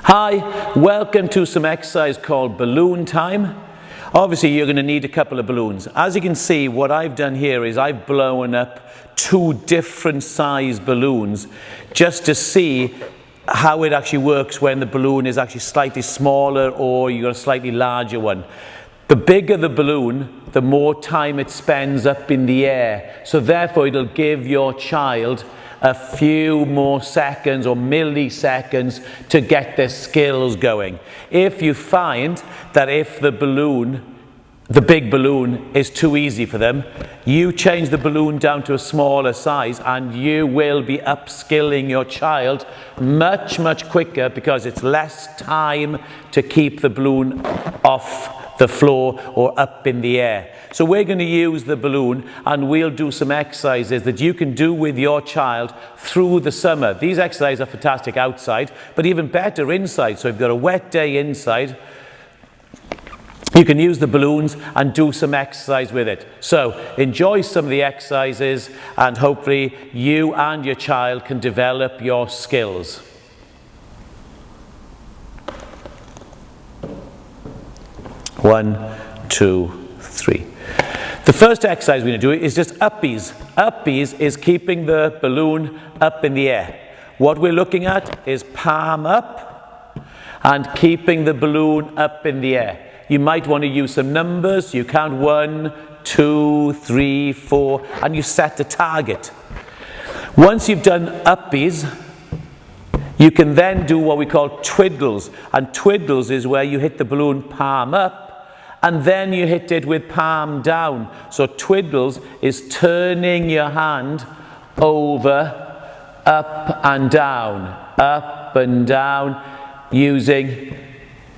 Hi, welcome to some exercise called balloon time. Obviously you're going to need a couple of balloons. As you can see, what I've done here is I've blown up two different size balloons just to see how it actually works when the balloon is actually slightly smaller or you've got a slightly larger one. The bigger the balloon, the more time it spends up in the air. So therefore it'll give your child a few more seconds or milliseconds to get their skills going. If you find that if the big balloon is too easy for them, you change the balloon down to a smaller size and you will be upskilling your child much, much quicker because it's less time to keep the balloon off the floor or up in the air. So we're going to use the balloon and we'll do some exercises that you can do with your child through the summer. These exercises are fantastic outside, but even better inside. So if you've got a wet day inside, you can use the balloons and do some exercise with it. So enjoy some of the exercises and hopefully you and your child can develop your skills. One, two, three. The first exercise we're going to do is just uppies. Uppies is keeping the balloon up in the air. What we're looking at is palm up and keeping the balloon up in the air. You might want to use some numbers. You count 1, 2, 3, 4, and you set the target. Once you've done uppies, you can then do what we call twiddles. And twiddles is where you hit the balloon palm up and then you hit it with palm down. So twiddles is turning your hand over, up and down, using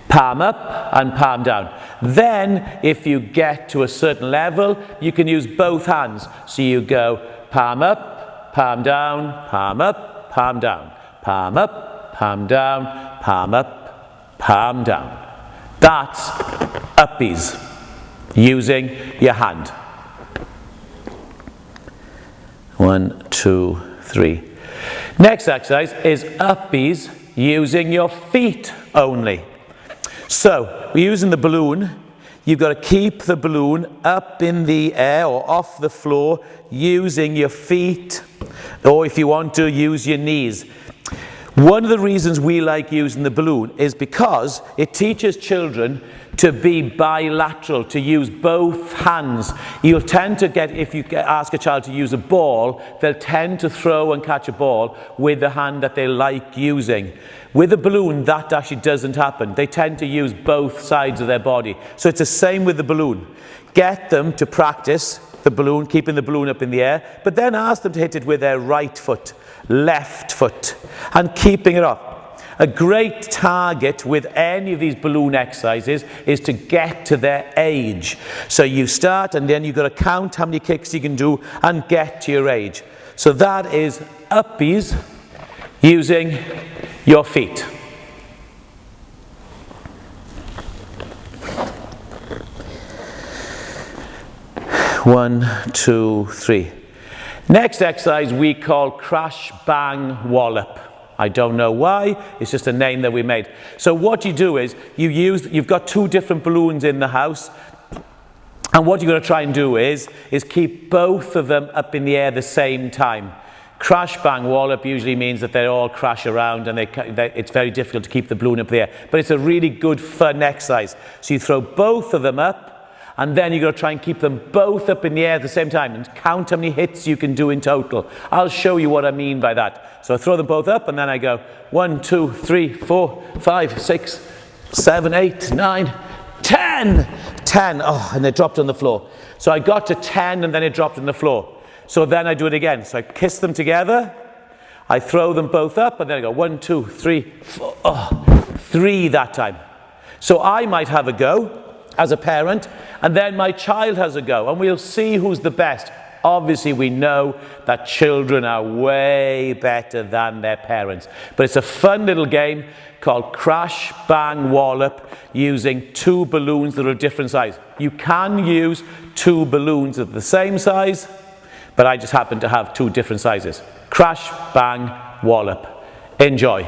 palm up and palm down. Then, if you get to a certain level, you can use both hands. So you go palm up, palm down, palm up, palm down, palm up, palm down, palm up, palm down. That's uppies, using your hand. 1, 2, 3. Next exercise is uppies using your feet only. So, we're using the balloon. You've got to keep the balloon up in the air or off the floor using your feet, or if you want to, use your knees. One of the reasons we like using the balloon is because it teaches children to be bilateral, to use both hands. You'll tend to get, if you ask a child to use a ball, they'll tend to throw and catch a ball with the hand that they like using. With a balloon, that actually doesn't happen. They tend to use both sides of their body. So it's the same with the balloon. Get them to practice the balloon, keeping the balloon up in the air, but then ask them to hit it with their right foot, left foot, and keeping it up. A great target with any of these balloon exercises is to get to their age. So you start and then you've got to count how many kicks you can do and get to your age. So that is uppies using your feet. One, two, three. Next exercise we call crash, bang, wallop. I don't know why, it's just a name that we made. So what you do is, you've got two different balloons in the house, and what you're going to try and do is keep both of them up in the air at the same time. Crash, bang, wallop usually means that they all crash around and it's very difficult to keep the balloon up there. But it's a really good fun exercise. So you throw both of them up, and then you've got to try and keep them both up in the air at the same time and count how many hits you can do in total. I'll show you what I mean by that. So I throw them both up and then I go 1, 2, 3, 4, 5, 6, 7, 8, 9, 10. 10. Oh, and they dropped on the floor. So I got to 10 and then it dropped on the floor. So then I do it again. So I kiss them together. I throw them both up and then I go 1, 2, 3, 4. Oh, 3 that time. So I might have a go as a parent, and then my child has a go, and we'll see who's the best. Obviously, we know that children are way better than their parents, but it's a fun little game called crash, bang, wallop, using two balloons that are different size. You can use two balloons of the same size, but I just happen to have two different sizes. Crash, bang, wallop. Enjoy.